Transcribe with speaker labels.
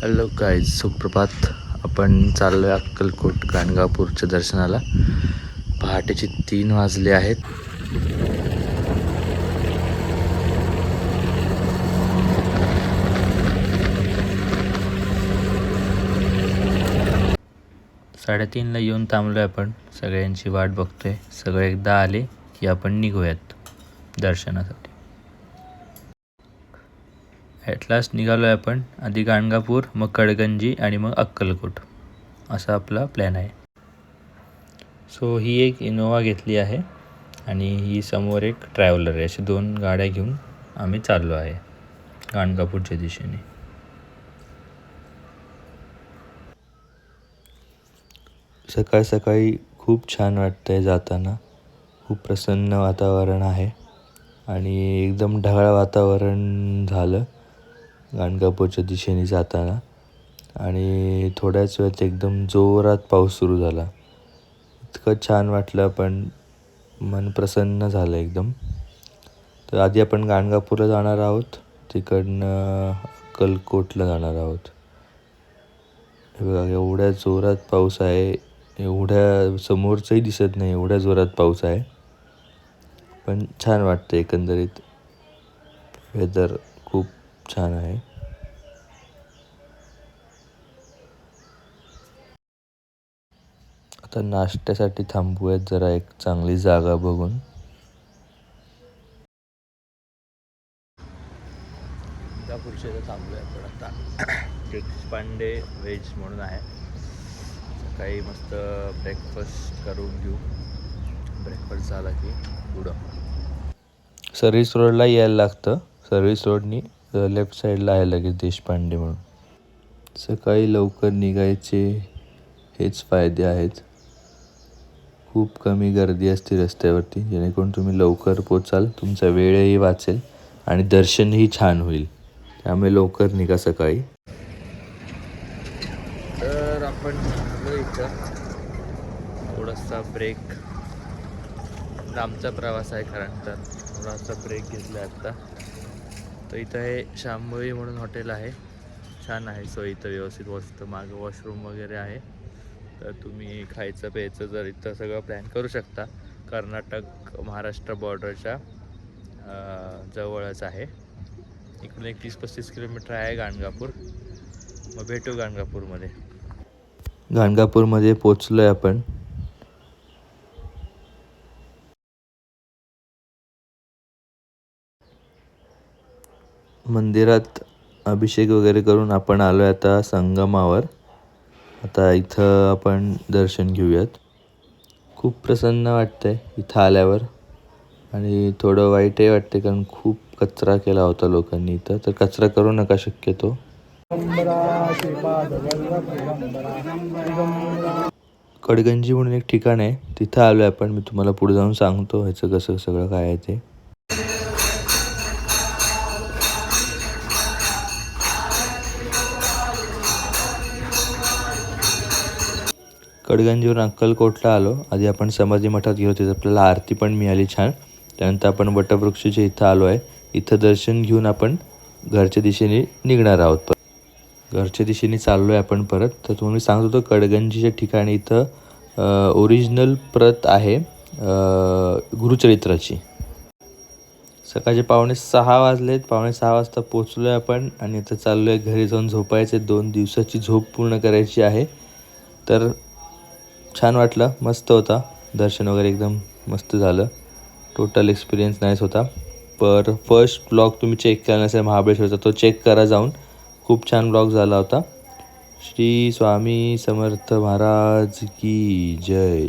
Speaker 1: Hello guys, सुप्रभात. आपण चाललो आहे अक्कलकोट गाणगापूरच्या दर्शनाला. पहाटेचे 3 वाजले आहेत. साडेतीनला येऊन थांबलो आहे. आपण सगळ्यांची वाट बघतोय. सगळे एकदा आले की आपण निघूयात दर्शनासाठी. ॲट लास्ट निघालो आहे आपण. आधी गाणगापूर, मग कडगंजी आणि मग अक्कलकोट, असा आपला प्लॅन आहे. सो ही एक इनोवा घेतली आहे आणि ही समोर एक ट्रॅव्हलर आहे. अशा 2 गाड्या घेऊन आम्ही चाललो आहे गाणगापूरच्या दिशेने. सकाळ सकाळी खूप छान वाटतं आहे जाताना. खूप प्रसन्न वातावरण आहे आणि एकदम ढगाळ वातावरण झालं गाणगापूरच्या दिशेने जाताना. आणि थोड्याच वेळात एकदम जोरात पाऊस सुरू झाला. इतकं छान वाटलं, पण मन प्रसन्न झालं एकदम. तर आधी आपण गाणगापूरला जाणार आहोत, तिकडनं अक्कलकोटला जाणार आहोत. हे बघा, एवढ्या जोरात पाऊस आहे, एवढ्या समोरचंही दिसत नाही, एवढ्या जोरात पाऊस आहे. पण छान वाटतं एकंदरीत. वेदर खूप छान आहे. आता नाश्त्यासाठी थांबूयात जरा एक चांगली जागा बघून. गाणगापूरच्या इथं थांबलो आहे आपण आता. देशपांडे व्हेज म्हणून आहे. सकाळी मस्त ब्रेकफास्ट करून घेऊ. ब्रेकफास्ट झाला की पुढं सर्व्हिस रोडला यायला लागतं. सर्व्हिस रोडनी लेफ्ट साईडला आहे लगेच देशपांडे म्हणून. सकाळी लवकर निघायचे हेच फायदे आहेत. खूप कमी गर्दी असते रस्त्यावरती, जेणेकरून तुम्ही लवकर पोचाल, तुमचा वेळही वाचेल आणि दर्शनही छान होईल. त्यामुळे लवकर निघा सकाळी. तर आपण इथं थोडासा ब्रेक, लांबचा प्रवास आहे कारण, तर थोडासा ब्रेक घेतला आहे आत्ता. तर इथं हे शांभवी म्हणून हॉटेल आहे. छान आहे सोय इथं, व्यवस्थित मस्त. मागं वॉशरूम वगैरे आहे. तर तुम्ही खायचं प्यायचं जर इथं सगळं प्लॅन करू शकता. कर्नाटक महाराष्ट्र बॉर्डरच्या जवळच आहे. इकडून एक 30-35 किलोमीटर आहे गाणगापूर. मग भेटू गाणगापूरमध्ये. गाणगापूरमध्ये पोचलो आहे आपण. मंदिरात अभिषेक वगैरे करून आपण आलो आहे आता संगमावर. आता इथं आपण दर्शन घेऊयात. खूप प्रसन्न वाटतंय इथं आल्यावर आणि थोडं वाईटही वाटते, कारण खूप कचरा केला होता लोकांनी इथं. तर कचरा करू नका शक्यतो. कडगंजी म्हणून एक ठिकाण आहे, तिथं आलो आहे आपण. मी तुम्हाला पुढे जाऊन सांगतो ह्याचं कसं सगळं काय आहे ते. कडगंजीवरून अक्कलकोटला आलो. आधी आपण समाधी मठात गेलो, तिथं आपल्याला आरती पण मिळाली छान. त्यानंतर आपण वटवृक्षाच्या इथं आलो आहे. इथं दर्शन घेऊन आपण घरच्या दिशेने निघणार आहोत. घरच्या दिशेने चाललो आहे आपण परत. तर तुम्हाला सांगत होतो कडगंजीच्या ठिकाणी इथं ओरिजिनल प्रत आहे गुरुचरित्राची. सकाळचे 5:45 वाजलेत. 5:45 वाजता पोचलो आहे आपण आणि आता चाललो आहे घरी जाऊन झोपायचे. 2 दिवसाची झोप पूर्ण करायची आहे. तर छान वाटलं, मस्त होता. दर्शन वगैरे एकदम मस्त झालं. टोटल एक्सपिरियन्स नाईस होता. पर फर्स्ट ब्लॉग तुम्ही चेक केला नसेल महाबळेश्वरचा, तो चेक करा जाऊन. खूप छान ब्लॉग झाला होता. श्री स्वामी समर्थ महाराज की जय.